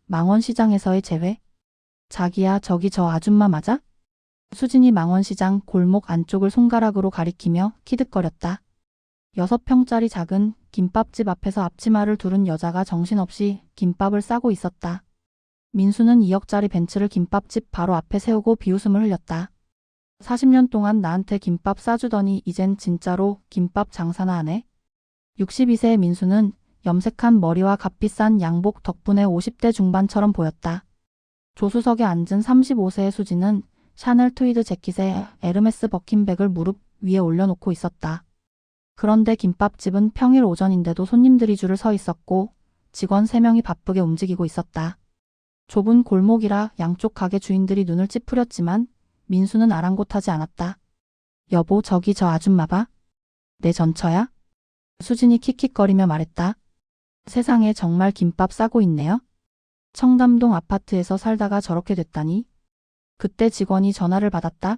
망원시장에서의 재회. 자기야, 저기 저 아줌마 맞아? 수진이 망원시장 골목 안쪽을 손가락으로 가리키며 키득거렸다. 6평짜리 작은 김밥집 앞에서 앞치마를 두른 여자가 정신없이 김밥을 싸고 있었다. 민수는 2억짜리 벤츠를 김밥집 바로 앞에 세우고 비웃음을 흘렸다. 40년 동안 나한테 김밥 싸주더니 이젠 진짜로 김밥 장사나 하네. 62세의 민수는 염색한 머리와 값비싼 양복 덕분에 50대 중반처럼 보였다. 조수석에 앉은 35세의 수지는 샤넬 트위드 재킷에 에르메스 버킨백을 무릎 위에 올려놓고 있었다. 그런데 김밥집은 평일 오전인데도 손님들이 줄을 서 있었고 직원 3명이 바쁘게 움직이고 있었다. 좁은 골목이라 양쪽 가게 주인들이 눈을 찌푸렸지만 민수는 아랑곳하지 않았다. 여보, 저기 저 아줌마 봐. 내 전처야? 수진이 킥킥거리며 말했다. 세상에, 정말 김밥 싸고 있네요. 청담동 아파트에서 살다가 저렇게 됐다니. 그때 직원이 전화를 받았다.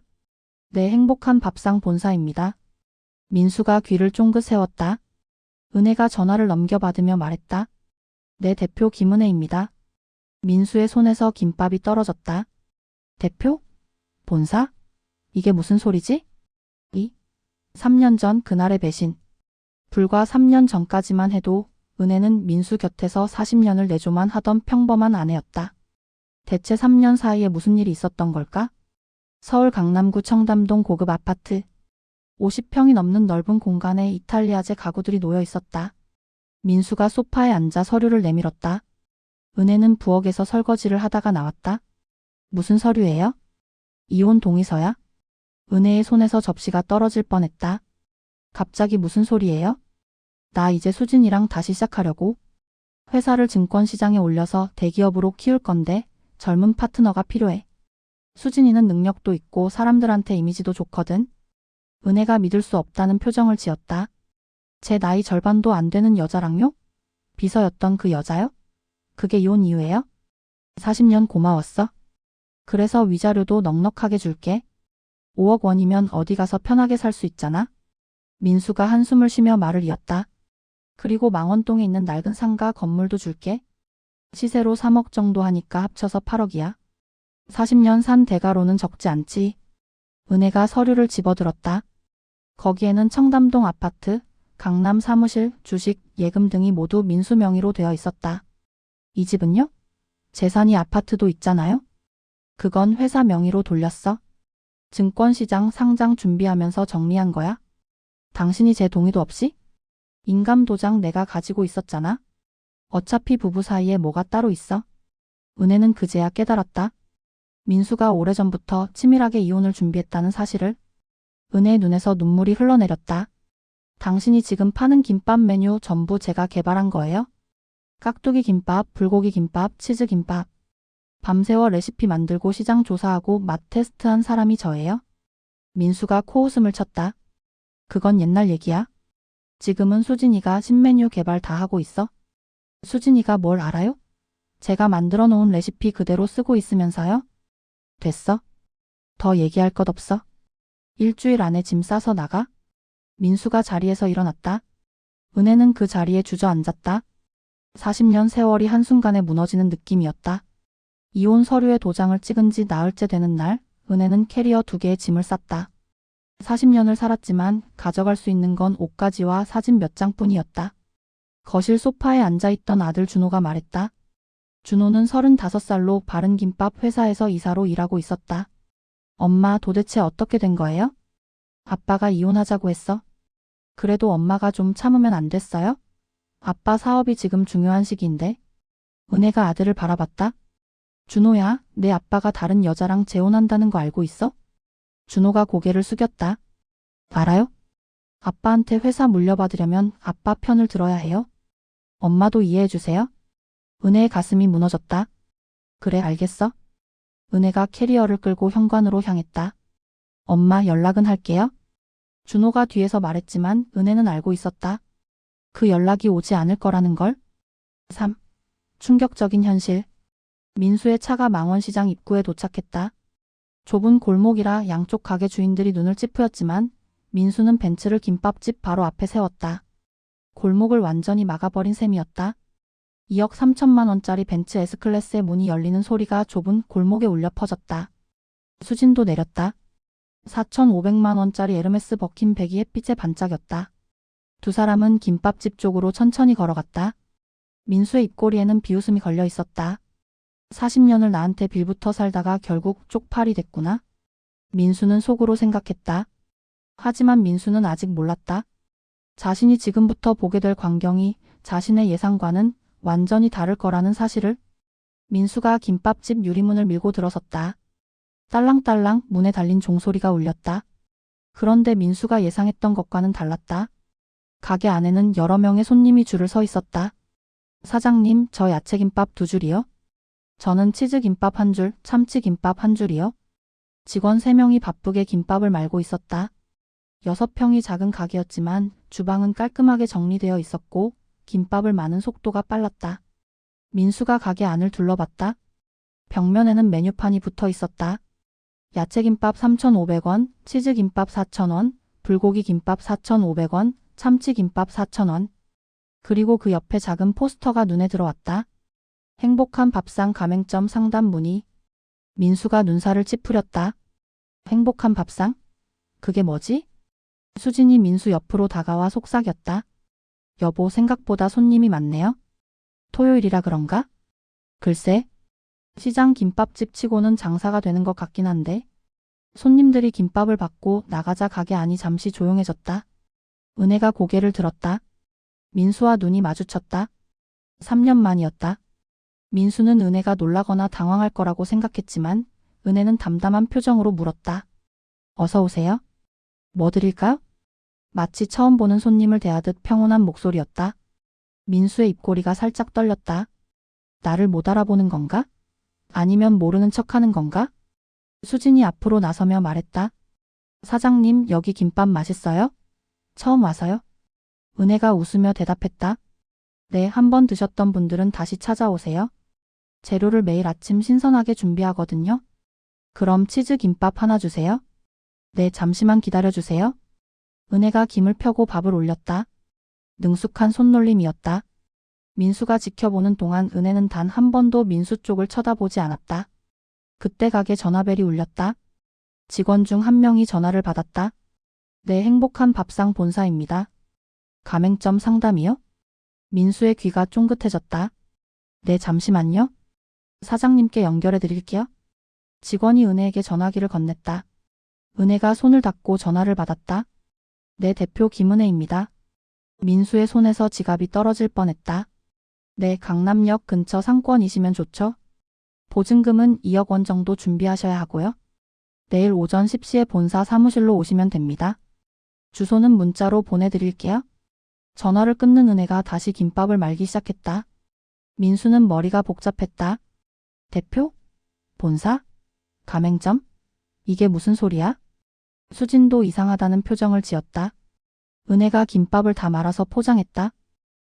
네, 행복한 밥상 본사입니다. 민수가 귀를 쫑긋 세웠다. 은혜가 전화를 넘겨받으며 말했다. 네, 대표 김은혜입니다. 민수의 손에서 김밥이 떨어졌다. 대표? 본사? 이게 무슨 소리지? 3년 전 그날의 배신. 불과 3년 전까지만 해도 은혜는 민수 곁에서 40년을 내조만 하던 평범한 아내였다. 대체 3년 사이에 무슨 일이 있었던 걸까? 서울 강남구 청담동 고급 아파트. 50평이 넘는 넓은 공간에 이탈리아제 가구들이 놓여 있었다. 민수가 소파에 앉아 서류를 내밀었다. 은혜는 부엌에서 설거지를 하다가 나왔다. 무슨 서류예요? 이혼 동의서야? 은혜의 손에서 접시가 떨어질 뻔했다. 갑자기 무슨 소리예요? 나 이제 수진이랑 다시 시작하려고. 회사를 증권시장에 올려서 대기업으로 키울 건데 젊은 파트너가 필요해. 수진이는 능력도 있고 사람들한테 이미지도 좋거든. 은혜가 믿을 수 없다는 표정을 지었다. 제 나이 절반도 안 되는 여자랑요? 비서였던 그 여자요? 그게 이혼 이유예요? 40년 고마웠어. 그래서 위자료도 넉넉하게 줄게. 5억 원이면 어디 가서 편하게 살 수 있잖아. 민수가 한숨을 쉬며 말을 이었다. 그리고 망원동에 있는 낡은 상가 건물도 줄게. 시세로 3억 정도 하니까 합쳐서 8억이야. 40년 산 대가로는 적지 않지. 은혜가 서류를 집어들었다. 거기에는 청담동 아파트, 강남 사무실, 주식, 예금 등이 모두 민수 명의로 되어 있었다. 이 집은요? 재산이 아파트도 있잖아요? 그건 회사 명의로 돌렸어. 증권시장 상장 준비하면서 정리한 거야. 당신이 제 동의도 없이? 인감도장 내가 가지고 있었잖아. 어차피 부부 사이에 뭐가 따로 있어. 은혜는 그제야 깨달았다. 민수가 오래전부터 치밀하게 이혼을 준비했다는 사실을. 은혜의 눈에서 눈물이 흘러내렸다. 당신이 지금 파는 김밥 메뉴 전부 제가 개발한 거예요? 깍두기 김밥, 불고기 김밥, 치즈 김밥. 밤새워 레시피 만들고 시장 조사하고 맛 테스트한 사람이 저예요? 민수가 코웃음을 쳤다. 그건 옛날 얘기야. 지금은 수진이가 신메뉴 개발 다 하고 있어. 수진이가 뭘 알아요? 제가 만들어 놓은 레시피 그대로 쓰고 있으면서요? 됐어. 더 얘기할 것 없어. 일주일 안에 짐 싸서 나가. 민수가 자리에서 일어났다. 은혜는 그 자리에 주저앉았다. 40년 세월이 한순간에 무너지는 느낌이었다. 이혼 서류에 도장을 찍은 지 나흘째 되는 날, 은혜는 캐리어 2개의 짐을 쌌다. 40년을 살았지만 가져갈 수 있는 건 옷가지와 사진 몇 장뿐이었다. 거실 소파에 앉아있던 아들 준호가 말했다. 준호는 35살로 바른 김밥 회사에서 이사로 일하고 있었다. 엄마, 도대체 어떻게 된 거예요? 아빠가 이혼하자고 했어. 그래도 엄마가 좀 참으면 안 됐어요? 아빠 사업이 지금 중요한 시기인데. 은혜가 아들을 바라봤다. 준호야, 내 아빠가 다른 여자랑 재혼한다는 거 알고 있어? 준호가 고개를 숙였다. 알아요? 아빠한테 회사 물려받으려면 아빠 편을 들어야 해요. 엄마도 이해해 주세요. 은혜의 가슴이 무너졌다. 그래, 알겠어. 은혜가 캐리어를 끌고 현관으로 향했다. 엄마, 연락은 할게요. 준호가 뒤에서 말했지만 은혜는 알고 있었다. 그 연락이 오지 않을 거라는 걸. 3. 충격적인 현실. 민수의 차가 망원시장 입구에 도착했다. 좁은 골목이라 양쪽 가게 주인들이 눈을 찌푸렸지만 민수는 벤츠를 김밥집 바로 앞에 세웠다. 골목을 완전히 막아버린 셈이었다. 2억 3천만 원짜리 벤츠 S클래스의 문이 열리는 소리가 좁은 골목에 울려 퍼졌다. 수진도 내렸다. 4,500만 원짜리 에르메스 버킨 백이 햇빛에 반짝였다. 두 사람은 김밥집 쪽으로 천천히 걸어갔다. 민수의 입꼬리에는 비웃음이 걸려 있었다. 40년을 나한테 빌붙어 살다가 결국 쪽팔이 됐구나. 민수는 속으로 생각했다. 하지만 민수는 아직 몰랐다. 자신이 지금부터 보게 될 광경이 자신의 예상과는 완전히 다를 거라는 사실을. 민수가 김밥집 유리문을 밀고 들어섰다. 딸랑딸랑 문에 달린 종소리가 울렸다. 그런데 민수가 예상했던 것과는 달랐다. 가게 안에는 여러 명의 손님이 줄을 서 있었다. 사장님, 저 야채김밥 2줄이요. 저는 치즈김밥 1줄, 참치김밥 1줄이요. 직원 3명이 바쁘게 김밥을 말고 있었다. 6평이 작은 가게였지만 주방은 깔끔하게 정리되어 있었고 김밥을 마는 속도가 빨랐다. 민수가 가게 안을 둘러봤다. 벽면에는 메뉴판이 붙어 있었다. 야채김밥 3,500원, 치즈김밥 4,000원, 불고기김밥 4,500원, 참치김밥 4,000원. 그리고 그 옆에 작은 포스터가 눈에 들어왔다. 행복한 밥상 가맹점 상담 문의. 민수가 눈살을 찌푸렸다. 행복한 밥상? 그게 뭐지? 수진이 민수 옆으로 다가와 속삭였다. 여보, 생각보다 손님이 많네요. 토요일이라 그런가? 글쎄, 시장 김밥집 치고는 장사가 되는 것 같긴 한데. 손님들이 김밥을 받고 나가자 가게 안이 잠시 조용해졌다. 은혜가 고개를 들었다. 민수와 눈이 마주쳤다. 3년 만이었다. 민수는 은혜가 놀라거나 당황할 거라고 생각했지만 은혜는 담담한 표정으로 물었다. 어서 오세요. 뭐 드릴까요? 마치 처음 보는 손님을 대하듯 평온한 목소리였다. 민수의 입꼬리가 살짝 떨렸다. 나를 못 알아보는 건가? 아니면 모르는 척하는 건가? 수진이 앞으로 나서며 말했다. 사장님, 여기 김밥 맛있어요? 처음 와서요? 은혜가 웃으며 대답했다. 네, 한 번 드셨던 분들은 다시 찾아오세요. 재료를 매일 아침 신선하게 준비하거든요. 그럼 치즈 김밥 하나 주세요. 네, 잠시만 기다려주세요. 은혜가 김을 펴고 밥을 올렸다. 능숙한 손놀림이었다. 민수가 지켜보는 동안 은혜는 단 한 번도 민수 쪽을 쳐다보지 않았다. 그때 가게 전화벨이 울렸다. 직원 중 한 명이 전화를 받았다. 네, 행복한 밥상 본사입니다. 가맹점 상담이요? 민수의 귀가 쫑긋해졌다. 네, 잠시만요. 사장님께 연결해 드릴게요. 직원이 은혜에게 전화기를 건넸다. 은혜가 손을 닫고 전화를 받았다. 네, 대표 김은혜입니다. 민수의 손에서 지갑이 떨어질 뻔했다. 네, 강남역 근처 상권이시면 좋죠? 보증금은 2억 원 정도 준비하셔야 하고요. 내일 오전 10시에 본사 사무실로 오시면 됩니다. 주소는 문자로 보내드릴게요. 전화를 끊는 은혜가 다시 김밥을 말기 시작했다. 민수는 머리가 복잡했다. 대표? 본사? 가맹점? 이게 무슨 소리야? 수진도 이상하다는 표정을 지었다. 은혜가 김밥을 다 말아서 포장했다.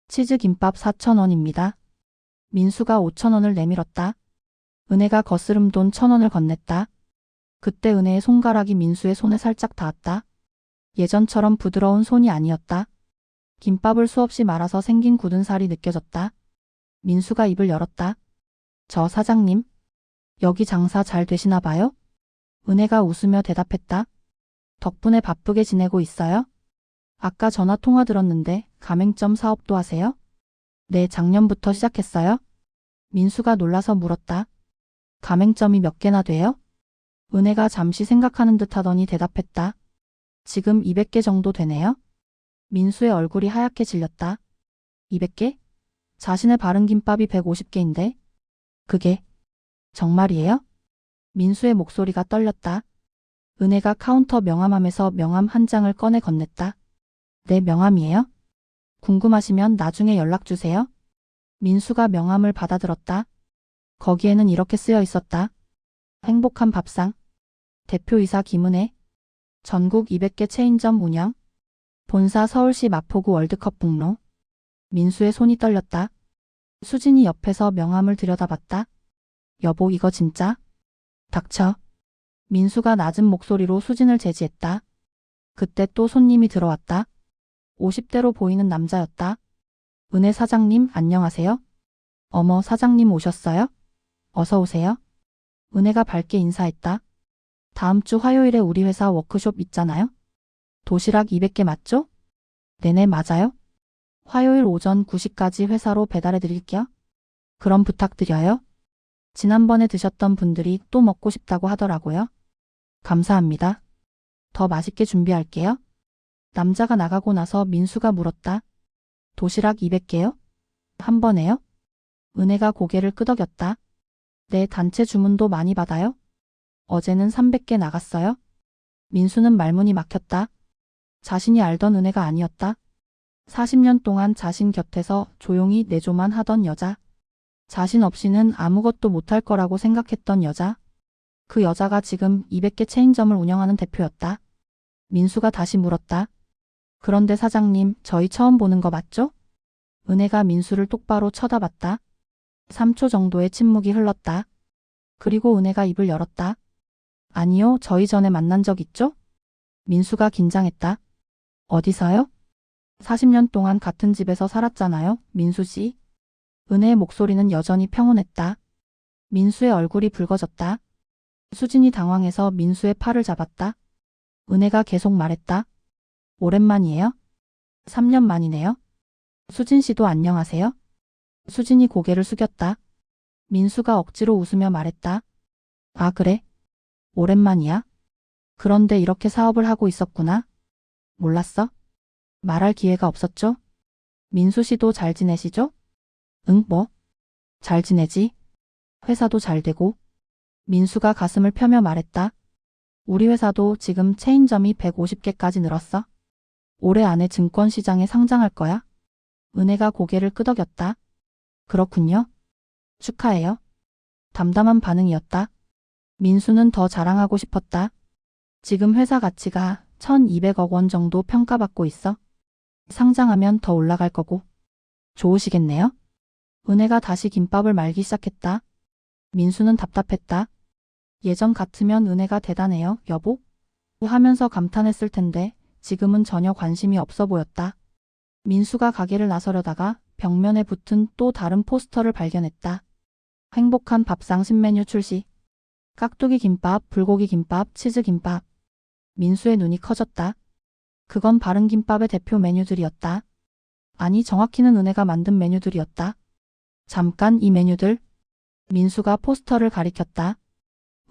치즈김밥 4,000원입니다. 민수가 5,000원을 내밀었다. 은혜가 거스름 돈 1,000원을 건넸다. 그때 은혜의 손가락이 민수의 손에 살짝 닿았다. 예전처럼 부드러운 손이 아니었다. 김밥을 수없이 말아서 생긴 굳은 살이 느껴졌다. 민수가 입을 열었다. 저 사장님, 여기 장사 잘 되시나 봐요? 은혜가 웃으며 대답했다. 덕분에 바쁘게 지내고 있어요? 아까 전화 통화 들었는데 가맹점 사업도 하세요? 네, 작년부터 시작했어요. 민수가 놀라서 물었다. 가맹점이 몇 개나 돼요? 은혜가 잠시 생각하는 듯 하더니 대답했다. 지금 200개 정도 되네요. 민수의 얼굴이 하얗게 질렸다. 200개? 자신의 바른 김밥이 150개인데. 그게 정말이에요? 민수의 목소리가 떨렸다. 은혜가 카운터 명함함에서 명함 한 장을 꺼내 건넸다. 네, 명함이에요? 궁금하시면 나중에 연락 주세요. 민수가 명함을 받아들었다. 거기에는 이렇게 쓰여 있었다. 행복한 밥상. 대표이사 김은혜. 전국 200개 체인점 운영. 본사 서울시 마포구 월드컵 북로. 민수의 손이 떨렸다. 수진이 옆에서 명함을 들여다봤다. 여보, 이거 진짜? 닥쳐. 민수가 낮은 목소리로 수진을 제지했다. 그때 또 손님이 들어왔다. 50대로 보이는 남자였다. 은혜 사장님, 안녕하세요. 어머, 사장님 오셨어요? 어서 오세요. 은혜가 밝게 인사했다. 다음 주 화요일에 우리 회사 워크숍 있잖아요? 도시락 200개 맞죠? 네네, 맞아요. 화요일 오전 9시까지 회사로 배달해 드릴게요. 그럼 부탁드려요. 지난번에 드셨던 분들이 또 먹고 싶다고 하더라고요. 감사합니다. 더 맛있게 준비할게요. 남자가 나가고 나서 민수가 물었다. 도시락 200개요? 한 번에요? 은혜가 고개를 끄덕였다. 네, 단체 주문도 많이 받아요? 어제는 300개 나갔어요? 민수는 말문이 막혔다. 자신이 알던 은혜가 아니었다. 40년 동안 자신 곁에서 조용히 내조만 하던 여자. 자신 없이는 아무것도 못할 거라고 생각했던 여자. 그 여자가 지금 200개 체인점을 운영하는 대표였다. 민수가 다시 물었다. 그런데 사장님, 저희 처음 보는 거 맞죠? 은혜가 민수를 똑바로 쳐다봤다. 3초 정도의 침묵이 흘렀다. 그리고 은혜가 입을 열었다. 아니요, 저희 전에 만난 적 있죠? 민수가 긴장했다. 어디서요? 40년 동안 같은 집에서 살았잖아요, 민수 씨. 은혜의 목소리는 여전히 평온했다. 민수의 얼굴이 붉어졌다. 수진이 당황해서 민수의 팔을 잡았다. 은혜가 계속 말했다. 오랜만이에요? 3년 만이네요. 수진 씨도 안녕하세요? 수진이 고개를 숙였다. 민수가 억지로 웃으며 말했다. 아, 그래? 오랜만이야? 그런데 이렇게 사업을 하고 있었구나. 몰랐어? 말할 기회가 없었죠? 민수 씨도 잘 지내시죠? 응, 뭐? 잘 지내지. 회사도 잘 되고. 민수가 가슴을 펴며 말했다. 우리 회사도 지금 체인점이 150개까지 늘었어. 올해 안에 증권시장에 상장할 거야. 은혜가 고개를 끄덕였다. 그렇군요. 축하해요. 담담한 반응이었다. 민수는 더 자랑하고 싶었다. 지금 회사 가치가 1200억 원 정도 평가받고 있어. 상장하면 더 올라갈 거고. 좋으시겠네요? 은혜가 다시 김밥을 말기 시작했다. 민수는 답답했다. 예전 같으면 은혜가 대단해요, 여보? 하면서 감탄했을 텐데 지금은 전혀 관심이 없어 보였다. 민수가 가게를 나서려다가 벽면에 붙은 또 다른 포스터를 발견했다. 행복한 밥상 신메뉴 출시. 깍두기 김밥, 불고기 김밥, 치즈 김밥. 민수의 눈이 커졌다. 그건 바른 김밥의 대표 메뉴들이었다. 아니, 정확히는 은혜가 만든 메뉴들이었다. 잠깐, 이 메뉴들. 민수가 포스터를 가리켰다.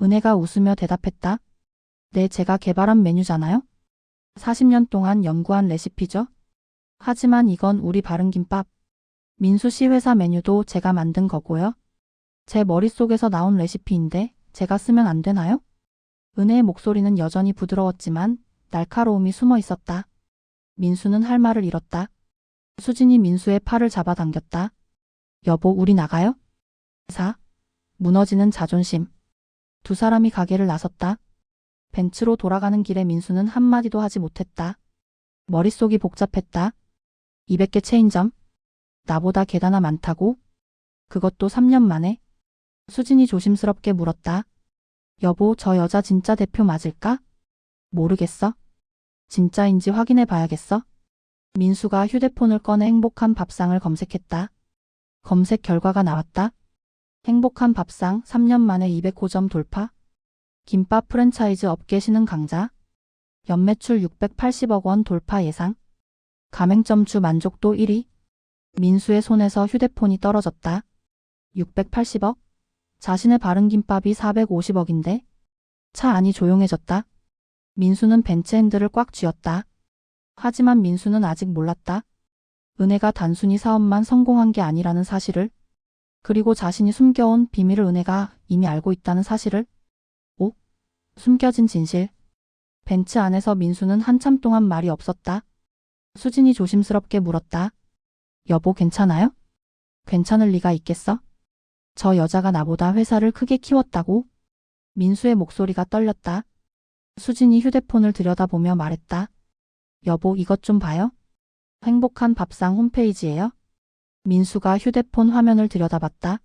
은혜가 웃으며 대답했다. 네, 제가 개발한 메뉴잖아요. 40년 동안 연구한 레시피죠. 하지만 이건 우리 바른 김밥. 민수 씨 회사 메뉴도 제가 만든 거고요. 제 머릿속에서 나온 레시피인데 제가 쓰면 안 되나요? 은혜의 목소리는 여전히 부드러웠지만 날카로움이 숨어 있었다. 민수는 할 말을 잃었다. 수진이 민수의 팔을 잡아당겼다. 여보, 우리 나가요? 무너지는 자존심. 두 사람이 가게를 나섰다. 벤츠로 돌아가는 길에 민수는 한마디도 하지 못했다. 머릿속이 복잡했다. 200개 체인점? 나보다 개다나 많다고? 그것도 3년 만에? 수진이 조심스럽게 물었다. 여보, 저 여자 진짜 대표 맞을까? 모르겠어. 진짜인지 확인해 봐야겠어. 민수가 휴대폰을 꺼내 행복한 밥상을 검색했다. 검색 결과가 나왔다. 행복한 밥상 3년 만에 200호점 돌파. 김밥 프랜차이즈 업계 신흥 강자. 연매출 680억 원 돌파 예상. 가맹점 주 만족도 1위. 민수의 손에서 휴대폰이 떨어졌다. 680억? 자신의 바른 김밥이 450억인데? 차 안이 조용해졌다. 민수는 벤츠 핸들을 꽉 쥐었다. 하지만 민수는 아직 몰랐다. 은혜가 단순히 사업만 성공한 게 아니라는 사실을. 그리고 자신이 숨겨온 비밀을 은혜가 이미 알고 있다는 사실을. 숨겨진 진실. 벤츠 안에서 민수는 한참 동안 말이 없었다. 수진이 조심스럽게 물었다. 여보, 괜찮아요? 괜찮을 리가 있겠어? 저 여자가 나보다 회사를 크게 키웠다고? 민수의 목소리가 떨렸다. 수진이 휴대폰을 들여다보며 말했다. 여보, 이것 좀 봐요. 행복한 밥상 홈페이지예요. 민수가 휴대폰 화면을 들여다봤다.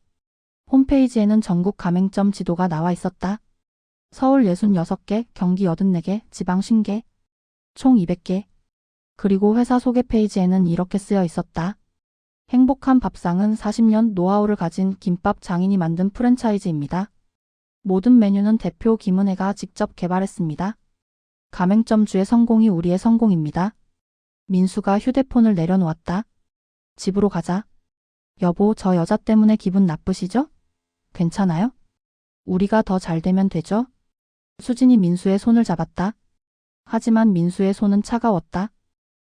홈페이지에는 전국 가맹점 지도가 나와 있었다. 서울 66개, 경기 84개, 지방 50개, 총 200개. 그리고 회사 소개 페이지에는 이렇게 쓰여 있었다. 행복한 밥상은 40년 노하우를 가진 김밥 장인이 만든 프랜차이즈입니다. 모든 메뉴는 대표 김은혜가 직접 개발했습니다. 가맹점주의 성공이 우리의 성공입니다. 민수가 휴대폰을 내려놓았다. 집으로 가자. 여보, 저 여자 때문에 기분 나쁘시죠? 괜찮아요? 우리가 더 잘 되면 되죠? 수진이 민수의 손을 잡았다. 하지만 민수의 손은 차가웠다.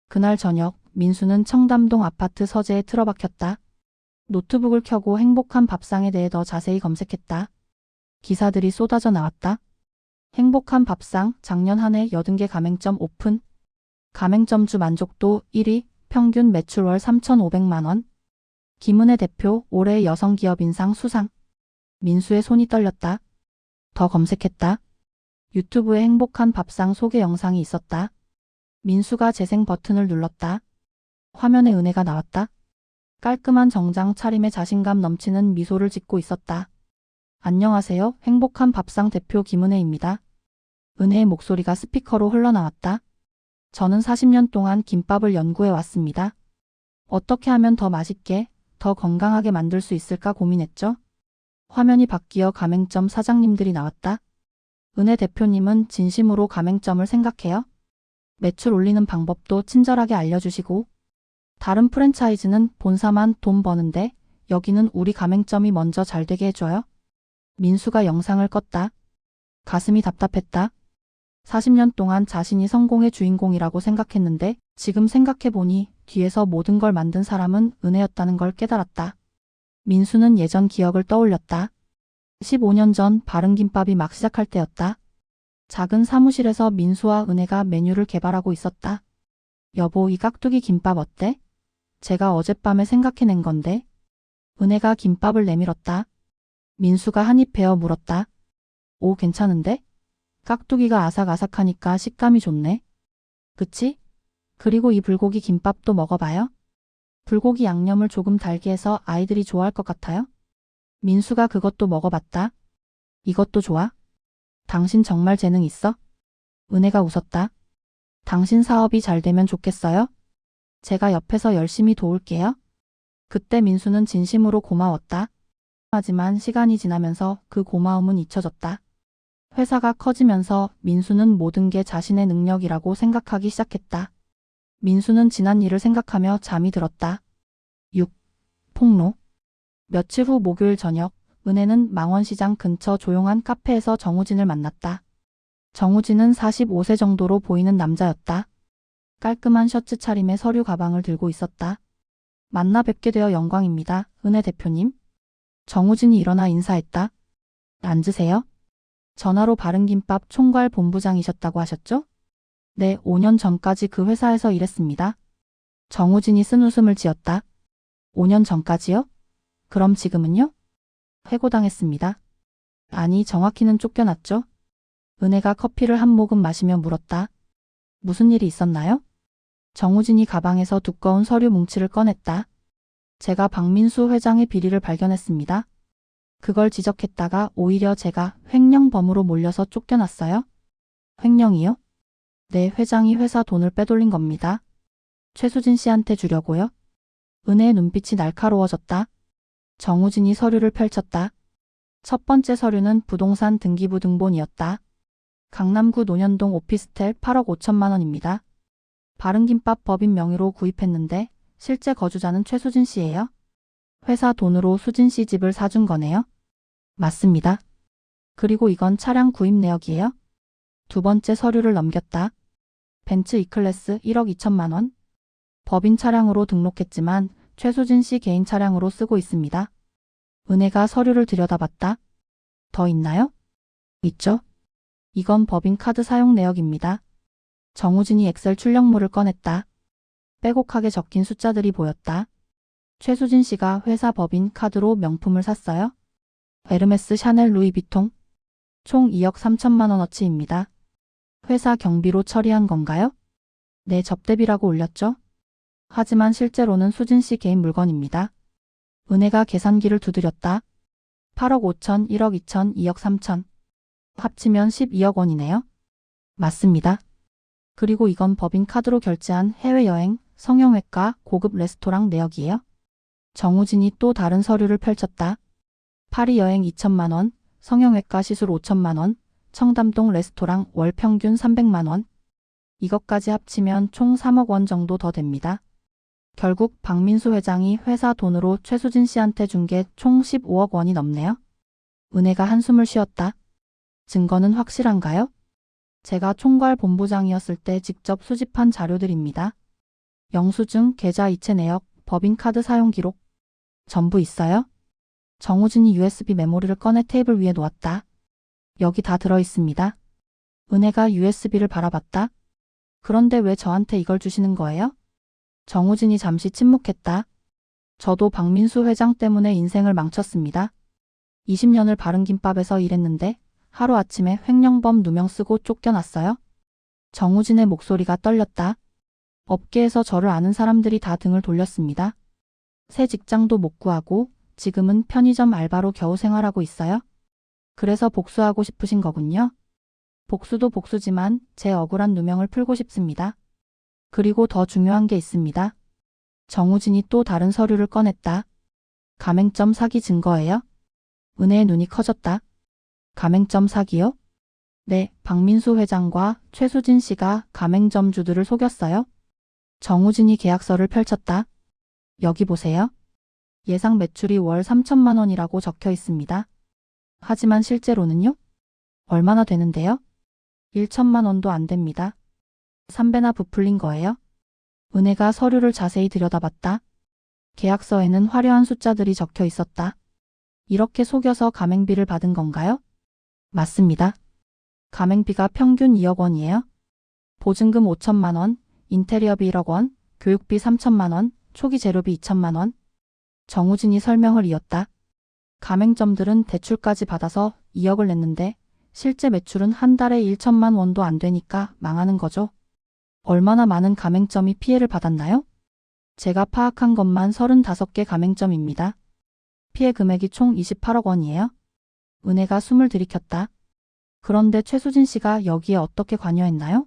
그날 저녁 민수는 청담동 아파트 서재에 틀어박혔다. 노트북을 켜고 행복한 밥상에 대해 더 자세히 검색했다. 기사들이 쏟아져 나왔다. 행복한 밥상, 작년 한 해 80개 가맹점 오픈. 가맹점주 만족도 1위, 평균 매출 월 3,500만 원. 김은혜 대표, 올해 여성기업인상 수상. 민수의 손이 떨렸다. 더 검색했다. 유튜브에 행복한 밥상 소개 영상이 있었다. 민수가 재생 버튼을 눌렀다. 화면에 은혜가 나왔다. 깔끔한 정장 차림에 자신감 넘치는 미소를 짓고 있었다. 안녕하세요. 행복한 밥상 대표 김은혜입니다. 은혜의 목소리가 스피커로 흘러나왔다. 저는 40년 동안 김밥을 연구해 왔습니다. 어떻게 하면 더 맛있게, 더 건강하게 만들 수 있을까 고민했죠. 화면이 바뀌어 가맹점 사장님들이 나왔다. 은혜 대표님은 진심으로 가맹점을 생각해요. 매출 올리는 방법도 친절하게 알려주시고, 다른 프랜차이즈는 본사만 돈 버는데 여기는 우리 가맹점이 먼저 잘 되게 해줘요. 민수가 영상을 껐다. 가슴이 답답했다. 40년 동안 자신이 성공의 주인공이라고 생각했는데 지금 생각해보니 뒤에서 모든 걸 만든 사람은 은혜였다는 걸 깨달았다. 민수는 예전 기억을 떠올렸다. 15년 전 바른김밥이 막 시작할 때였다. 작은 사무실에서 민수와 은혜가 메뉴를 개발하고 있었다. 여보, 이 깍두기 김밥 어때? 제가 어젯밤에 생각해낸 건데. 은혜가 김밥을 내밀었다. 민수가 한 입 베어 물었다. 오, 괜찮은데? 깍두기가 아삭아삭하니까 식감이 좋네. 그치? 그리고 이 불고기 김밥도 먹어봐요. 불고기 양념을 조금 달게 해서 아이들이 좋아할 것 같아요. 민수가 그것도 먹어봤다. 이것도 좋아? 당신 정말 재능 있어? 은혜가 웃었다. 당신 사업이 잘 되면 좋겠어요? 제가 옆에서 열심히 도울게요. 그때 민수는 진심으로 고마웠다. 하지만 시간이 지나면서 그 고마움은 잊혀졌다. 회사가 커지면서 민수는 모든 게 자신의 능력이라고 생각하기 시작했다. 민수는 지난 일을 생각하며 잠이 들었다. 6. 폭로. 며칠 후 목요일 저녁, 은혜는 망원시장 근처 조용한 카페에서 정우진을 만났다. 정우진은 45세 정도로 보이는 남자였다. 깔끔한 셔츠 차림에 서류 가방을 들고 있었다. 만나 뵙게 되어 영광입니다, 은혜 대표님. 정우진이 일어나 인사했다. 앉으세요. 전화로 바른김밥 총괄 본부장이셨다고 하셨죠? 네, 5년 전까지 그 회사에서 일했습니다. 정우진이 쓴 웃음을 지었다. 5년 전까지요? 그럼 지금은요? 해고당했습니다. 아니, 정확히는 쫓겨났죠? 은혜가 커피를 한 모금 마시며 물었다. 무슨 일이 있었나요? 정우진이 가방에서 두꺼운 서류 뭉치를 꺼냈다. 제가 박민수 회장의 비리를 발견했습니다. 그걸 지적했다가 오히려 제가 횡령범으로 몰려서 쫓겨났어요. 횡령이요? 네, 회장이 회사 돈을 빼돌린 겁니다. 최수진 씨한테 주려고요? 은혜의 눈빛이 날카로워졌다. 정우진이 서류를 펼쳤다. 첫 번째 서류는 부동산 등기부 등본이었다. 강남구 논현동 오피스텔 8억 5천만 원입니다. 바른김밥 법인 명의로 구입했는데 실제 거주자는 최수진 씨예요. 회사 돈으로 수진 씨 집을 사준 거네요. 맞습니다. 그리고 이건 차량 구입 내역이에요. 두 번째 서류를 넘겼다. 벤츠 E클래스 1억 2천만 원. 법인 차량으로 등록했지만 최수진 씨 개인 차량으로 쓰고 있습니다. 은혜가 서류를 들여다봤다. 더 있나요? 있죠. 이건 법인 카드 사용 내역입니다. 정우진이 엑셀 출력물을 꺼냈다. 빼곡하게 적힌 숫자들이 보였다. 최수진 씨가 회사 법인 카드로 명품을 샀어요. 에르메스, 샤넬, 루이비통. 총 2억 3천만 원어치입니다. 회사 경비로 처리한 건가요? 네, 접대비라고 올렸죠. 하지만 실제로는 수진 씨 개인 물건입니다. 은혜가 계산기를 두드렸다. 8억 5천, 1억 2천, 2억 3천. 합치면 12억 원이네요. 맞습니다. 그리고 이건 법인 카드로 결제한 해외여행, 성형외과, 고급 레스토랑 내역이에요. 정우진이 또 다른 서류를 펼쳤다. 파리 여행 2천만 원, 성형외과 시술 5천만 원, 청담동 레스토랑 월 평균 300만 원. 이것까지 합치면 총 3억 원 정도 더 됩니다. 결국 박민수 회장이 회사 돈으로 최수진 씨한테 준 게 총 15억 원이 넘네요. 은혜가 한숨을 쉬었다. 증거는 확실한가요? 제가 총괄 본부장이었을 때 직접 수집한 자료들입니다. 영수증, 계좌 이체 내역, 법인카드 사용 기록. 전부 있어요? 정우진이 USB 메모리를 꺼내 테이블 위에 놓았다. 여기 다 들어있습니다. 은혜가 USB를 바라봤다. 그런데 왜 저한테 이걸 주시는 거예요? 정우진이 잠시 침묵했다. 저도 박민수 회장 때문에 인생을 망쳤습니다. 20년을 바른김밥에서 일했는데 하루아침에 횡령범 누명 쓰고 쫓겨났어요. 정우진의 목소리가 떨렸다. 업계에서 저를 아는 사람들이 다 등을 돌렸습니다. 새 직장도 못 구하고 지금은 편의점 알바로 겨우 생활하고 있어요. 그래서 복수하고 싶으신 거군요. 복수도 복수지만 제 억울한 누명을 풀고 싶습니다. 그리고 더 중요한 게 있습니다. 정우진이 또 다른 서류를 꺼냈다. 가맹점 사기 증거예요? 은혜의 눈이 커졌다. 가맹점 사기요? 네, 박민수 회장과 최수진 씨가 가맹점주들을 속였어요. 정우진이 계약서를 펼쳤다. 여기 보세요. 예상 매출이 월 3천만 원이라고 적혀 있습니다. 하지만 실제로는요? 얼마나 되는데요? 1천만 원도 안 됩니다. 3배나 부풀린 거예요? 은혜가 서류를 자세히 들여다봤다. 계약서에는 화려한 숫자들이 적혀 있었다. 이렇게 속여서 가맹비를 받은 건가요? 맞습니다. 가맹비가 평균 2억 원이에요. 보증금 5천만 원, 인테리어비 1억 원, 교육비 3천만 원, 초기 재료비 2천만 원. 정우진이 설명을 이었다. 가맹점들은 대출까지 받아서 2억을 냈는데 실제 매출은 한 달에 1천만 원도 안 되니까 망하는 거죠. 얼마나 많은 가맹점이 피해를 받았나요? 제가 파악한 것만 35개 가맹점입니다. 피해 금액이 총 28억 원이에요. 은혜가 숨을 들이켰다. 그런데 최수진 씨가 여기에 어떻게 관여했나요?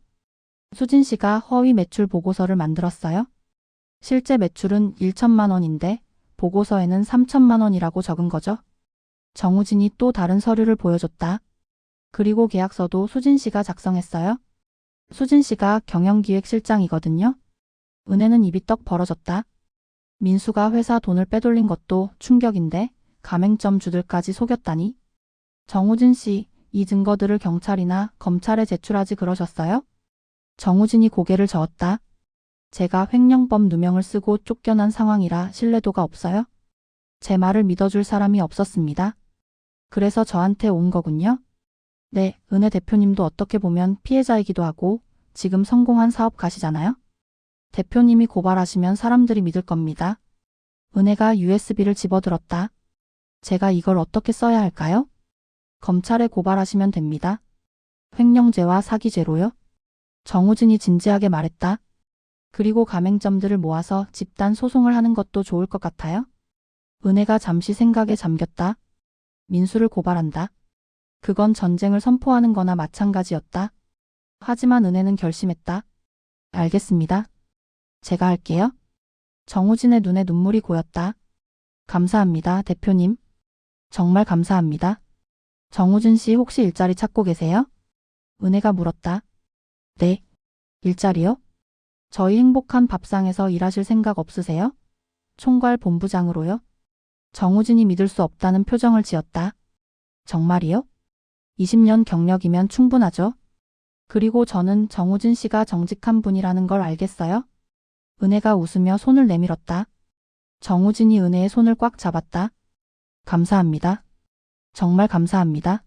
수진 씨가 허위 매출 보고서를 만들었어요. 실제 매출은 1천만 원인데 보고서에는 3천만 원이라고 적은 거죠. 정우진이 또 다른 서류를 보여줬다. 그리고 계약서도 수진 씨가 작성했어요. 수진 씨가 경영기획실장이거든요. 은혜는 입이 떡 벌어졌다. 민수가 회사 돈을 빼돌린 것도 충격인데 가맹점 주들까지 속였다니. 정우진 씨, 이 증거들을 경찰이나 검찰에 제출하지 그러셨어요? 정우진이 고개를 저었다. 제가 횡령범 누명을 쓰고 쫓겨난 상황이라 신뢰도가 없어요. 제 말을 믿어줄 사람이 없었습니다. 그래서 저한테 온 거군요. 네, 은혜 대표님도 어떻게 보면 피해자이기도 하고 지금 성공한 사업가시잖아요. 대표님이 고발하시면 사람들이 믿을 겁니다. 은혜가 USB를 집어들었다. 제가 이걸 어떻게 써야 할까요? 검찰에 고발하시면 됩니다. 횡령죄와 사기죄로요? 정우진이 진지하게 말했다. 그리고 가맹점들을 모아서 집단 소송을 하는 것도 좋을 것 같아요. 은혜가 잠시 생각에 잠겼다. 민수를 고발한다. 그건 전쟁을 선포하는 거나 마찬가지였다. 하지만 은혜는 결심했다. 알겠습니다. 제가 할게요. 정우진의 눈에 눈물이 고였다. 감사합니다, 대표님. 정말 감사합니다. 정우진 씨 혹시 일자리 찾고 계세요? 은혜가 물었다. 네. 일자리요? 저희 행복한 밥상에서 일하실 생각 없으세요? 총괄 본부장으로요? 정우진이 믿을 수 없다는 표정을 지었다. 정말이요? 20년 경력이면 충분하죠. 그리고 저는 정우진 씨가 정직한 분이라는 걸 알겠어요? 은혜가 웃으며 손을 내밀었다. 정우진이 은혜의 손을 꽉 잡았다. 감사합니다. 정말 감사합니다.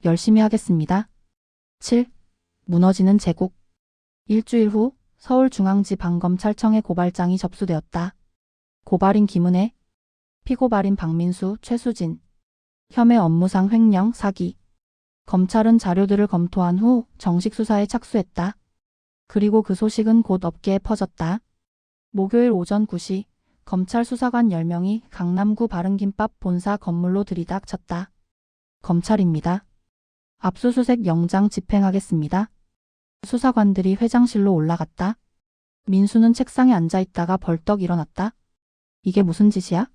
열심히 하겠습니다. 7. 무너지는 제국. 일주일 후 서울중앙지방검찰청에 고발장이 접수되었다. 고발인 김은혜, 피고발인 박민수, 최수진. 혐의 업무상 횡령, 사기. 검찰은 자료들을 검토한 후 정식 수사에 착수했다. 그리고 그 소식은 곧 업계에 퍼졌다. 목요일 오전 9시 검찰 수사관 10명이 강남구 바른김밥 본사 건물로 들이닥쳤다. 검찰입니다. 압수수색 영장 집행하겠습니다. 수사관들이 회장실로 올라갔다. 민수는 책상에 앉아있다가 벌떡 일어났다. 이게 무슨 짓이야?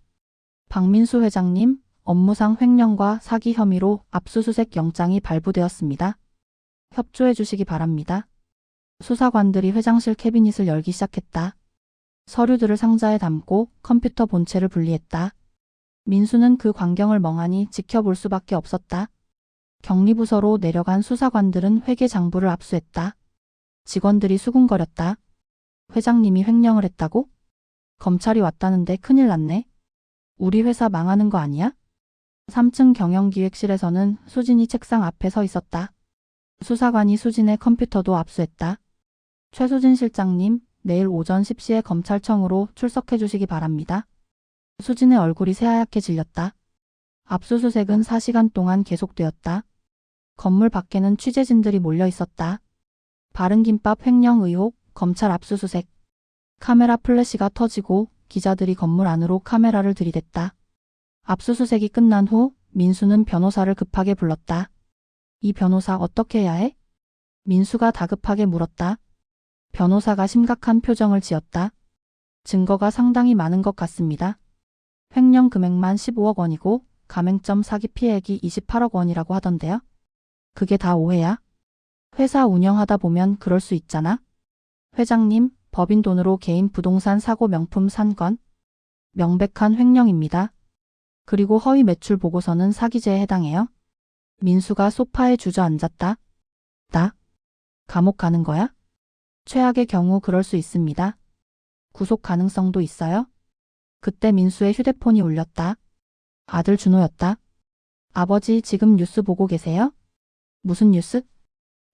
박민수 회장님, 업무상 횡령과 사기 혐의로 압수수색 영장이 발부되었습니다. 협조해 주시기 바랍니다. 수사관들이 회장실 캐비닛을 열기 시작했다. 서류들을 상자에 담고 컴퓨터 본체를 분리했다. 민수는 그 광경을 멍하니 지켜볼 수밖에 없었다. 격리부서로 내려간 수사관들은 회계 장부를 압수했다. 직원들이 수군거렸다. 회장님이 횡령을 했다고? 검찰이 왔다는데 큰일 났네. 우리 회사 망하는 거 아니야? 3층 경영기획실에서는 수진이 책상 앞에 서 있었다. 수사관이 수진의 컴퓨터도 압수했다. 최수진 실장님, 내일 오전 10시에 검찰청으로 출석해 주시기 바랍니다. 수진의 얼굴이 새하얗게 질렸다. 압수수색은 4시간 동안 계속되었다. 건물 밖에는 취재진들이 몰려 있었다. 바른김밥 횡령 의혹, 검찰 압수수색. 카메라 플래시가 터지고 기자들이 건물 안으로 카메라를 들이댔다. 압수수색이 끝난 후 민수는 변호사를 급하게 불렀다. 이 변호사 어떻게 해야 해? 민수가 다급하게 물었다. 변호사가 심각한 표정을 지었다. 증거가 상당히 많은 것 같습니다. 횡령 금액만 15억 원이고 가맹점 사기 피해액이 28억 원이라고 하던데요. 그게 다 오해야? 회사 운영하다 보면 그럴 수 있잖아. 회장님, 법인 돈으로 개인 부동산 사고 명품 산 건 명백한 횡령입니다. 그리고 허위 매출 보고서는 사기죄에 해당해요. 민수가 소파에 주저앉았다. 나? 감옥 가는 거야? 최악의 경우 그럴 수 있습니다. 구속 가능성도 있어요? 그때 민수의 휴대폰이 울렸다. 아들 준호였다. 아버지 지금 뉴스 보고 계세요? 무슨 뉴스?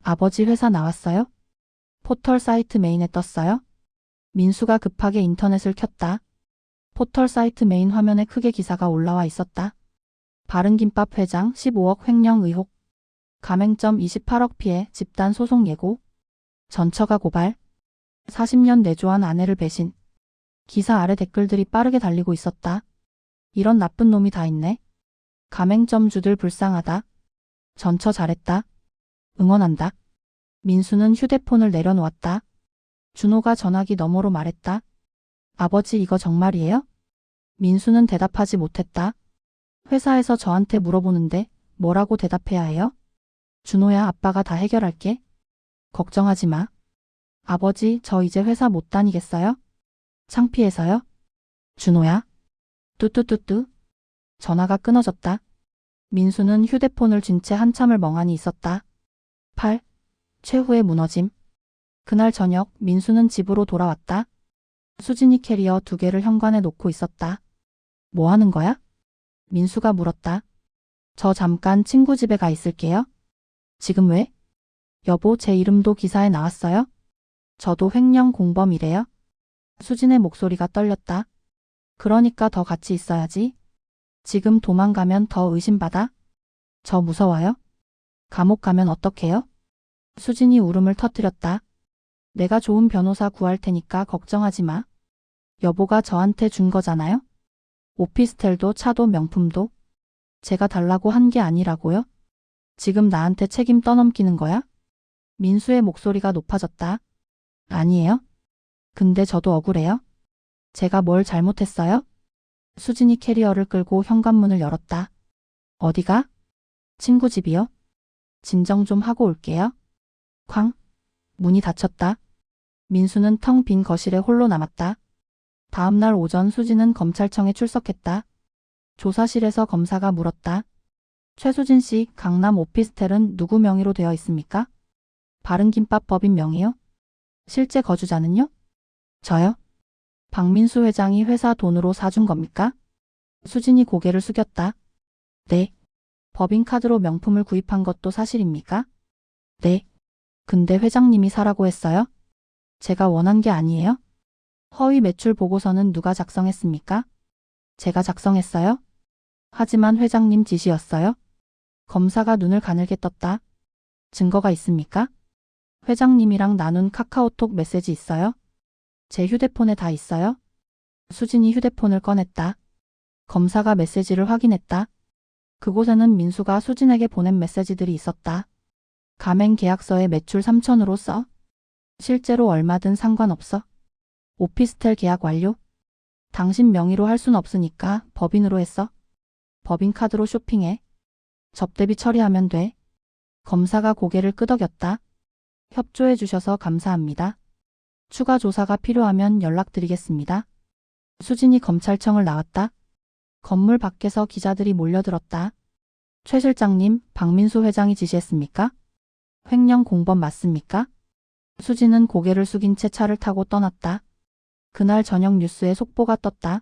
아버지 회사 나왔어요? 포털 사이트 메인에 떴어요? 민수가 급하게 인터넷을 켰다. 포털 사이트 메인 화면에 크게 기사가 올라와 있었다. 바른김밥 회장 15억 횡령 의혹. 가맹점 28억 피해 집단 소송 예고. 전처가 고발. 40년 내조한 아내를 배신. 기사 아래 댓글들이 빠르게 달리고 있었다. 이런 나쁜 놈이 다 있네. 가맹점주들 불쌍하다. 전처 잘했다. 응원한다. 민수는 휴대폰을 내려놓았다. 준호가 전화기 너머로 말했다. 아버지 이거 정말이에요? 민수는 대답하지 못했다. 회사에서 저한테 물어보는데 뭐라고 대답해야 해요? 준호야, 아빠가 다 해결할게. 걱정하지 마. 아버지, 저 이제 회사 못 다니겠어요? 창피해서요? 준호야. 뚜뚜뚜뚜. 전화가 끊어졌다. 민수는 휴대폰을 쥔 채 한참을 멍하니 있었다. 8. 최후의 무너짐. 그날 저녁 민수는 집으로 돌아왔다. 수진이 캐리어 2개를 현관에 놓고 있었다. 뭐 하는 거야? 민수가 물었다. 저 잠깐 친구 집에 가 있을게요. 지금 왜? 여보, 제 이름도 기사에 나왔어요? 저도 횡령 공범이래요. 수진의 목소리가 떨렸다. 그러니까 더 같이 있어야지. 지금 도망가면 더 의심받아? 저 무서워요. 감옥 가면 어떡해요? 수진이 울음을 터뜨렸다. 내가 좋은 변호사 구할 테니까 걱정하지 마. 여보가 저한테 준 거잖아요? 오피스텔도 차도 명품도. 제가 달라고 한 게 아니라고요? 지금 나한테 책임 떠넘기는 거야? 민수의 목소리가 높아졌다. 아니에요. 근데 저도 억울해요. 제가 뭘 잘못했어요? 수진이 캐리어를 끌고 현관문을 열었다. 어디가? 친구 집이요. 진정 좀 하고 올게요. 쾅. 문이 닫혔다. 민수는 텅 빈 거실에 홀로 남았다. 다음 날 오전 수진은 검찰청에 출석했다. 조사실에서 검사가 물었다. 최수진 씨, 강남 오피스텔은 누구 명의로 되어 있습니까? 바른김밥 법인 명의요? 실제 거주자는요? 저요. 박민수 회장이 회사 돈으로 사준 겁니까? 수진이 고개를 숙였다. 네. 법인카드로 명품을 구입한 것도 사실입니까? 네. 근데 회장님이 사라고 했어요? 제가 원한 게 아니에요? 허위 매출 보고서는 누가 작성했습니까? 제가 작성했어요? 하지만 회장님 지시였어요? 검사가 눈을 가늘게 떴다. 증거가 있습니까? 회장님이랑 나눈 카카오톡 메시지 있어요? 제 휴대폰에 다 있어요? 수진이 휴대폰을 꺼냈다. 검사가 메시지를 확인했다. 그곳에는 민수가 수진에게 보낸 메시지들이 있었다. 가맹 계약서에 매출 3천으로 써. 실제로 얼마든 상관없어. 오피스텔 계약 완료. 당신 명의로 할 순 없으니까 법인으로 했어. 법인카드로 쇼핑해. 접대비 처리하면 돼. 검사가 고개를 끄덕였다. 협조해 주셔서 감사합니다. 추가 조사가 필요하면 연락드리겠습니다. 수진이 검찰청을 나왔다. 건물 밖에서 기자들이 몰려들었다. 최 실장님, 박민수 회장이 지시했습니까? 횡령 공범 맞습니까? 수진은 고개를 숙인 채 차를 타고 떠났다. 그날 저녁 뉴스에 속보가 떴다.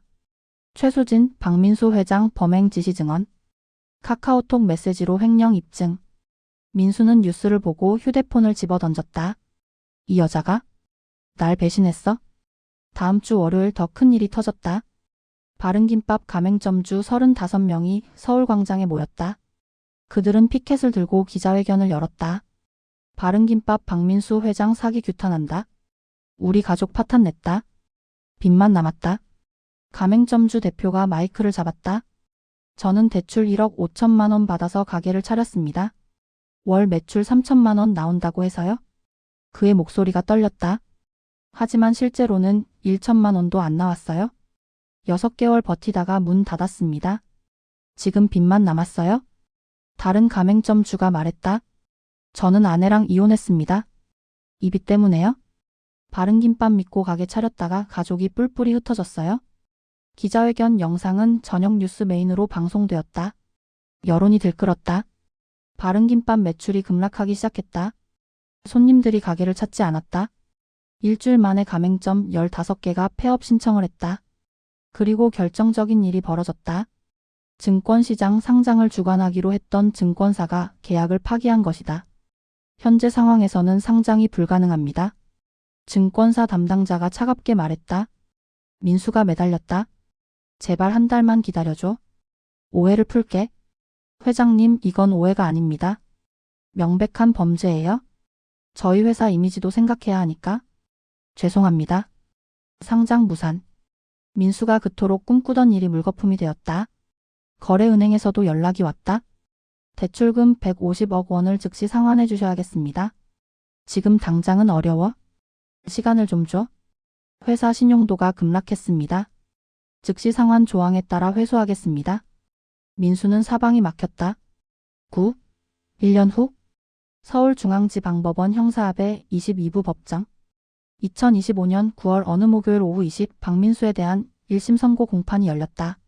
최수진, 박민수 회장 범행 지시 증언. 카카오톡 메시지로 횡령 입증. 민수는 뉴스를 보고 휴대폰을 집어던졌다. 이 여자가? 날 배신했어? 다음 주 월요일 더 큰 일이 터졌다. 바른김밥 가맹점주 35명이 서울광장에 모였다. 그들은 피켓을 들고 기자회견을 열었다. 바른김밥 박민수 회장 사기 규탄한다. 우리 가족 파탄냈다. 빚만 남았다. 가맹점주 대표가 마이크를 잡았다. 저는 대출 1억 5천만 원 받아서 가게를 차렸습니다. 월 매출 3천만 원 나온다고 해서요? 그의 목소리가 떨렸다. 하지만 실제로는 1천만 원도 안 나왔어요. 6개월 버티다가 문 닫았습니다. 지금 빚만 남았어요? 다른 가맹점주가 말했다. 저는 아내랑 이혼했습니다. 이 빚 때문에요? 바른김밥 믿고 가게 차렸다가 가족이 뿔뿔이 흩어졌어요. 기자회견 영상은 저녁 뉴스 메인으로 방송되었다. 여론이 들끓었다. 바른김밥 매출이 급락하기 시작했다. 손님들이 가게를 찾지 않았다. 일주일 만에 가맹점 15개가 폐업 신청을 했다. 그리고 결정적인 일이 벌어졌다. 증권시장 상장을 주관하기로 했던 증권사가 계약을 파기한 것이다. 현재 상황에서는 상장이 불가능합니다. 증권사 담당자가 차갑게 말했다. 민수가 매달렸다. 제발 한 달만 기다려줘. 오해를 풀게. 회장님, 이건 오해가 아닙니다. 명백한 범죄예요. 저희 회사 이미지도 생각해야 하니까. 죄송합니다. 상장 무산. 민수가 그토록 꿈꾸던 일이 물거품이 되었다. 거래은행에서도 연락이 왔다. 대출금 150억 원을 즉시 상환해 주셔야겠습니다. 지금 당장은 어려워. 시간을 좀 줘. 회사 신용도가 급락했습니다. 즉시 상환 조항에 따라 회수하겠습니다. 민수는 사방이 막혔다. 1년 후 서울중앙지방법원 형사합의 22부 법정. 2025년 9월 어느 목요일 오후 20 박민수에 대한 1심 선고 공판이 열렸다.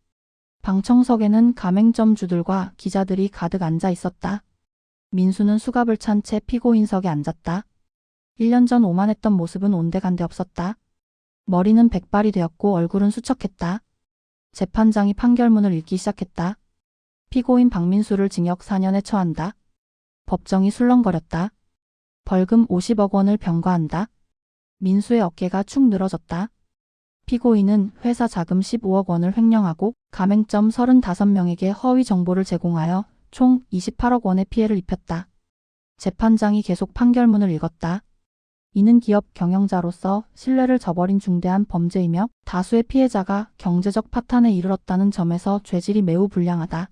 방청석에는 가맹점주들과 기자들이 가득 앉아 있었다. 민수는 수갑을 찬 채 피고인석에 앉았다. 1년 전 오만했던 모습은 온데간데 없었다. 머리는 백발이 되었고 얼굴은 수척했다. 재판장이 판결문을 읽기 시작했다. 피고인 박민수를 징역 4년에 처한다. 법정이 술렁거렸다. 벌금 50억 원을 병과한다. 민수의 어깨가 축 늘어졌다. 피고인은 회사 자금 15억 원을 횡령하고 가맹점 35명에게 허위 정보를 제공하여 총 28억 원의 피해를 입혔다. 재판장이 계속 판결문을 읽었다. 이는 기업 경영자로서 신뢰를 저버린 중대한 범죄이며 다수의 피해자가 경제적 파탄에 이르렀다는 점에서 죄질이 매우 불량하다.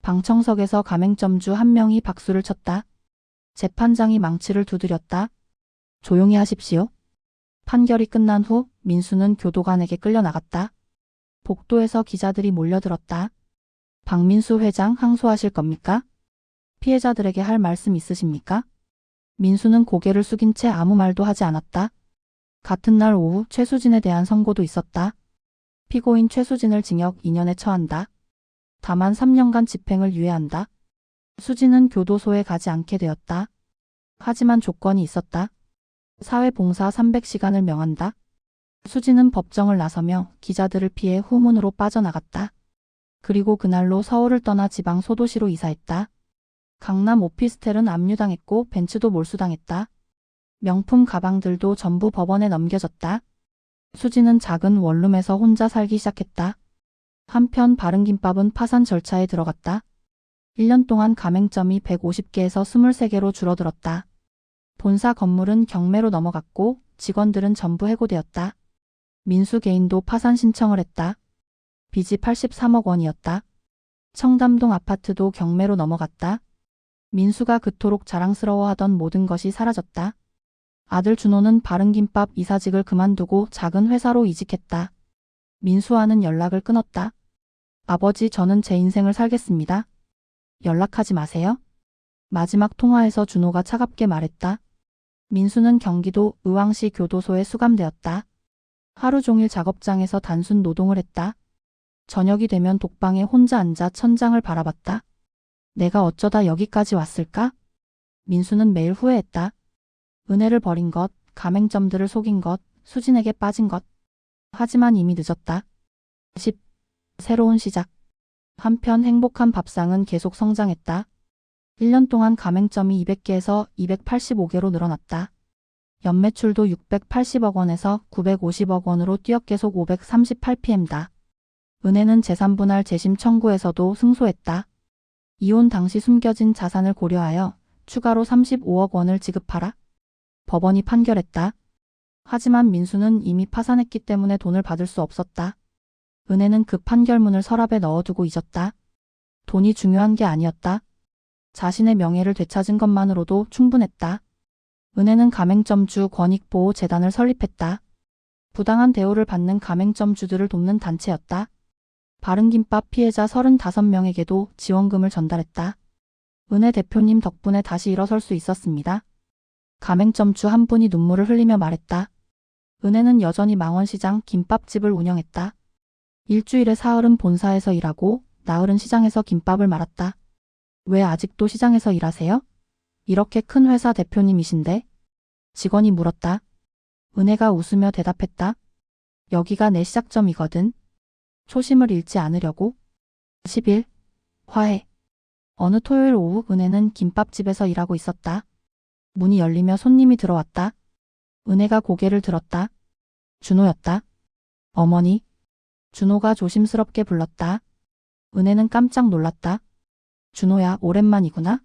방청석에서 가맹점주 한 명이 박수를 쳤다. 재판장이 망치를 두드렸다. 조용히 하십시오. 판결이 끝난 후 민수는 교도관에게 끌려나갔다. 복도에서 기자들이 몰려들었다. 박민수 회장 항소하실 겁니까? 피해자들에게 할 말씀 있으십니까? 민수는 고개를 숙인 채 아무 말도 하지 않았다. 같은 날 오후 최수진에 대한 선고도 있었다. 피고인 최수진을 징역 2년에 처한다. 다만 3년간 집행을 유예한다. 수진은 교도소에 가지 않게 되었다. 하지만 조건이 있었다. 사회봉사 300시간을 명한다. 수진은 법정을 나서며 기자들을 피해 후문으로 빠져나갔다. 그리고 그날로 서울을 떠나 지방 소도시로 이사했다. 강남 오피스텔은 압류당했고 벤츠도 몰수당했다. 명품 가방들도 전부 법원에 넘겨졌다. 수진은 작은 원룸에서 혼자 살기 시작했다. 한편 바른김밥은 파산 절차에 들어갔다. 1년 동안 가맹점이 150개에서 23개로 줄어들었다. 본사 건물은 경매로 넘어갔고 직원들은 전부 해고되었다. 민수 개인도 파산 신청을 했다. 빚이 83억 원이었다. 청담동 아파트도 경매로 넘어갔다. 민수가 그토록 자랑스러워하던 모든 것이 사라졌다. 아들 준호는 바른김밥 이사직을 그만두고 작은 회사로 이직했다. 민수와는 연락을 끊었다. 아버지, 저는 제 인생을 살겠습니다. 연락하지 마세요. 마지막 통화에서 준호가 차갑게 말했다. 민수는 경기도 의왕시 교도소에 수감되었다. 하루 종일 작업장에서 단순 노동을 했다. 저녁이 되면 독방에 혼자 앉아 천장을 바라봤다. 내가 어쩌다 여기까지 왔을까? 민수는 매일 후회했다. 은혜를 버린 것, 가맹점들을 속인 것, 수진에게 빠진 것. 하지만 이미 늦었다. 10. 새로운 시작. 한편 행복한 밥상은 계속 성장했다. 1년 동안 가맹점이 200개에서 285개로 늘어났다. 연매출도 680억 원에서 950억 원으로 뛰어 계속 538PM다. 은혜는 재산분할 재심 청구에서도 승소했다. 이혼 당시 숨겨진 자산을 고려하여 추가로 35억 원을 지급하라. 법원이 판결했다. 하지만 민수는 이미 파산했기 때문에 돈을 받을 수 없었다. 은혜는 그 판결문을 서랍에 넣어두고 잊었다. 돈이 중요한 게 아니었다. 자신의 명예를 되찾은 것만으로도 충분했다. 은혜는 가맹점주 권익보호재단을 설립했다. 부당한 대우를 받는 가맹점주들을 돕는 단체였다. 바른김밥 피해자 35명에게도 지원금을 전달했다. 은혜 대표님 덕분에 다시 일어설 수 있었습니다. 가맹점주 한 분이 눈물을 흘리며 말했다. 은혜는 여전히 망원시장 김밥집을 운영했다. 일주일에 사흘은 본사에서 일하고 나흘은 시장에서 김밥을 말았다. 왜 아직도 시장에서 일하세요? 이렇게 큰 회사 대표님이신데? 직원이 물었다. 은혜가 웃으며 대답했다. 여기가 내 시작점이거든. 초심을 잃지 않으려고. 10일. 화해. 어느 토요일 오후 은혜는 김밥집에서 일하고 있었다. 문이 열리며 손님이 들어왔다. 은혜가 고개를 들었다. 준호였다. 어머니. 준호가 조심스럽게 불렀다. 은혜는 깜짝 놀랐다. 준호야, 오랜만이구나.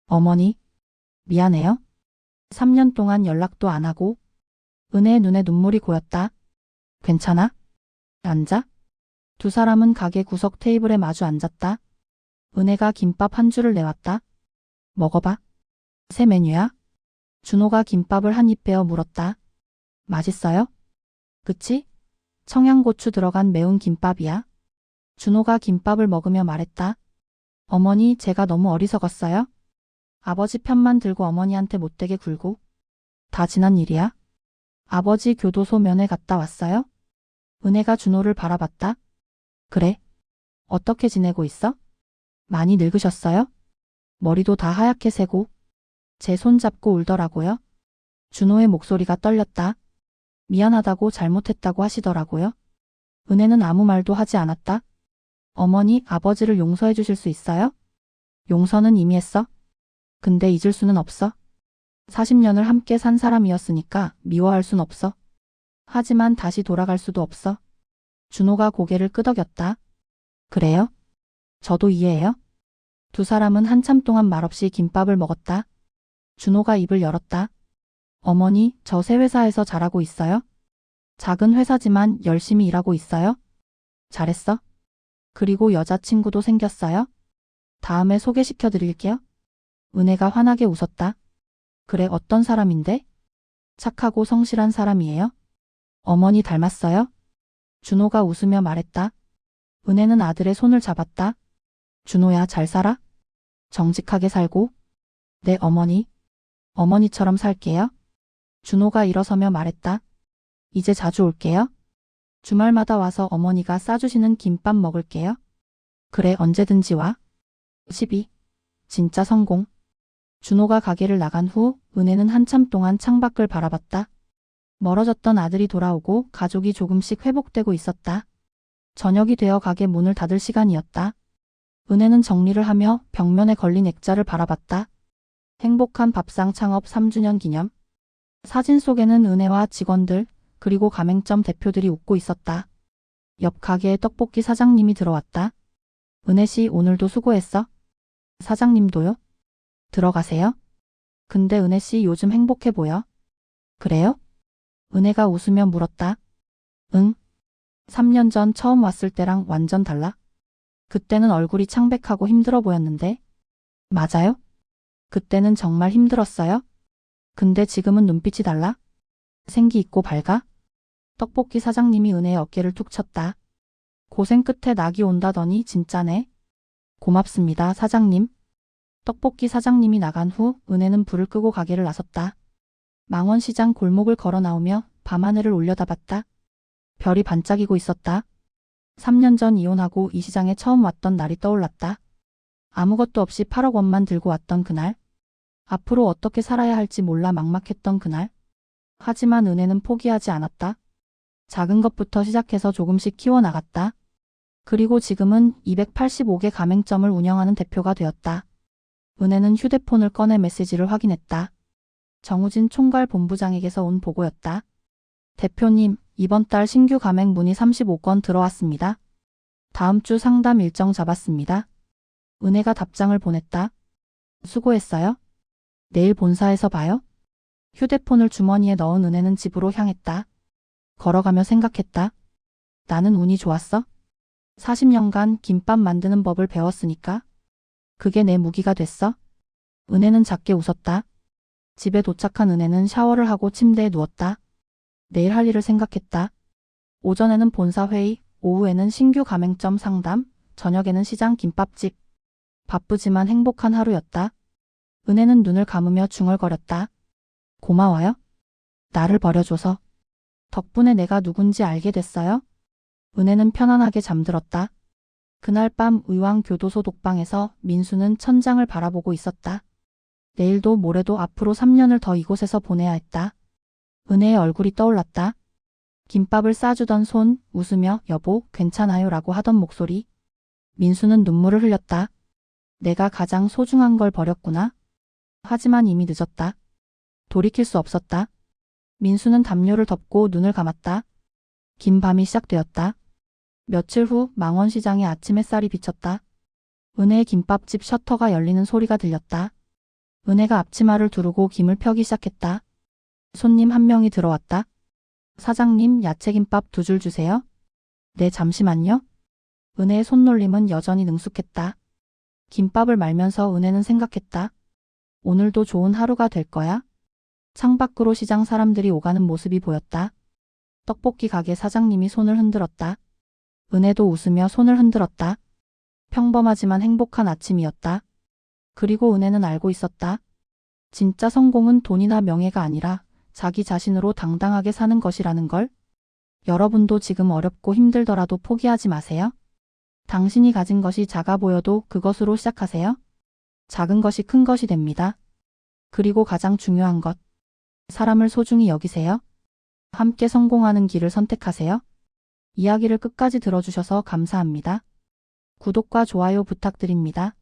어머니. 미안해요. 3년 동안 연락도 안 하고. 은혜의 눈에 눈물이 고였다. 괜찮아? 앉아. 두 사람은 가게 구석 테이블에 마주 앉았다. 은혜가 김밥 한 줄을 내왔다. 먹어봐. 새 메뉴야? 준호가 김밥을 한 입 베어 물었다. 맛있어요? 그치? 청양고추 들어간 매운 김밥이야. 준호가 김밥을 먹으며 말했다. 어머니, 제가 너무 어리석었어요. 아버지 편만 들고 어머니한테 못되게 굴고. 다 지난 일이야. 아버지 교도소 면회 갔다 왔어요? 은혜가 준호를 바라봤다. 그래. 어떻게 지내고 있어? 많이 늙으셨어요? 머리도 다 하얗게 새고. 제 손 잡고 울더라고요. 준호의 목소리가 떨렸다. 미안하다고 잘못했다고 하시더라고요. 은혜는 아무 말도 하지 않았다. 어머니, 아버지를 용서해 주실 수 있어요? 용서는 이미 했어. 근데 잊을 수는 없어. 40년을 함께 산 사람이었으니까 미워할 순 없어. 하지만 다시 돌아갈 수도 없어. 준호가 고개를 끄덕였다. 그래요? 저도 이해해요. 두 사람은 한참 동안 말없이 김밥을 먹었다. 준호가 입을 열었다. 어머니, 저 새 회사에서 잘하고 있어요? 작은 회사지만 열심히 일하고 있어요? 잘했어. 그리고 여자친구도 생겼어요? 다음에 소개시켜 드릴게요. 은혜가 환하게 웃었다. 그래, 어떤 사람인데? 착하고 성실한 사람이에요? 어머니 닮았어요? 준호가 웃으며 말했다. 은혜는 아들의 손을 잡았다. 준호야, 잘 살아? 정직하게 살고? 네, 어머니. 어머니처럼 살게요. 준호가 일어서며 말했다. 이제 자주 올게요. 주말마다 와서 어머니가 싸주시는 김밥 먹을게요. 그래, 언제든지 와. 12. 진짜 성공. 준호가 가게를 나간 후 은혜는 한참 동안 창밖을 바라봤다. 멀어졌던 아들이 돌아오고 가족이 조금씩 회복되고 있었다. 저녁이 되어 가게 문을 닫을 시간이었다. 은혜는 정리를 하며 벽면에 걸린 액자를 바라봤다. 행복한 밥상 창업 3주년 기념. 사진 속에는 은혜와 직원들 그리고 가맹점 대표들이 웃고 있었다. 옆 가게에 떡볶이 사장님이 들어왔다. 은혜 씨, 오늘도 수고했어. 사장님도요? 들어가세요. 근데 은혜 씨 요즘 행복해 보여. 그래요? 은혜가 웃으며 물었다. 응. 3년 전 처음 왔을 때랑 완전 달라. 그때는 얼굴이 창백하고 힘들어 보였는데. 맞아요? 그때는 정말 힘들었어요? 근데 지금은 눈빛이 달라? 생기 있고 밝아? 떡볶이 사장님이 은혜의 어깨를 툭 쳤다. 고생 끝에 낙이 온다더니 진짜네. 고맙습니다, 사장님. 떡볶이 사장님이 나간 후 은혜는 불을 끄고 가게를 나섰다. 망원시장 골목을 걸어 나오며 밤하늘을 올려다봤다. 별이 반짝이고 있었다. 3년 전 이혼하고 이 시장에 처음 왔던 날이 떠올랐다. 아무것도 없이 8억 원만 들고 왔던 그날. 앞으로 어떻게 살아야 할지 몰라 막막했던 그날. 하지만 은혜는 포기하지 않았다. 작은 것부터 시작해서 조금씩 키워나갔다. 그리고 지금은 285개 가맹점을 운영하는 대표가 되었다. 은혜는 휴대폰을 꺼내 메시지를 확인했다. 정우진 총괄 본부장에게서 온 보고였다. 대표님, 이번 달 신규 가맹 문의 35건 들어왔습니다. 다음 주 상담 일정 잡았습니다. 은혜가 답장을 보냈다. 수고했어요. 내일 본사에서 봐요. 휴대폰을 주머니에 넣은 은혜는 집으로 향했다. 걸어가며 생각했다. 나는 운이 좋았어. 40년간 김밥 만드는 법을 배웠으니까. 그게 내 무기가 됐어. 은혜는 작게 웃었다. 집에 도착한 은혜는 샤워를 하고 침대에 누웠다. 내일 할 일을 생각했다. 오전에는 본사 회의, 오후에는 신규 가맹점 상담, 저녁에는 시장 김밥집. 바쁘지만 행복한 하루였다. 은혜는 눈을 감으며 중얼거렸다. 고마워요. 나를 버려줘서. 덕분에 내가 누군지 알게 됐어요. 은혜는 편안하게 잠들었다. 그날 밤 의왕교도소 독방에서 민수는 천장을 바라보고 있었다. 내일도 모레도 앞으로 3년을 더 이곳에서 보내야 했다. 은혜의 얼굴이 떠올랐다. 김밥을 싸주던 손, 웃으며 여보, 괜찮아요 라고 하던 목소리. 민수는 눈물을 흘렸다. 내가 가장 소중한 걸 버렸구나. 하지만 이미 늦었다. 돌이킬 수 없었다. 민수는 담요를 덮고 눈을 감았다. 긴 밤이 시작되었다. 며칠 후 망원시장의 아침 햇살이 비쳤다. 은혜의 김밥집 셔터가 열리는 소리가 들렸다. 은혜가 앞치마를 두르고 김을 펴기 시작했다. 손님 한 명이 들어왔다. 사장님, 야채김밥 2줄 주세요. 네, 잠시만요. 은혜의 손놀림은 여전히 능숙했다. 김밥을 말면서 은혜는 생각했다. 오늘도 좋은 하루가 될 거야. 창밖으로 시장 사람들이 오가는 모습이 보였다. 떡볶이 가게 사장님이 손을 흔들었다. 은혜도 웃으며 손을 흔들었다. 평범하지만 행복한 아침이었다. 그리고 은혜는 알고 있었다. 진짜 성공은 돈이나 명예가 아니라 자기 자신으로 당당하게 사는 것이라는 걸. 여러분도 지금 어렵고 힘들더라도 포기하지 마세요. 당신이 가진 것이 작아 보여도 그것으로 시작하세요. 작은 것이 큰 것이 됩니다. 그리고 가장 중요한 것. 사람을 소중히 여기세요. 함께 성공하는 길을 선택하세요. 이야기를 끝까지 들어주셔서 감사합니다. 구독과 좋아요 부탁드립니다.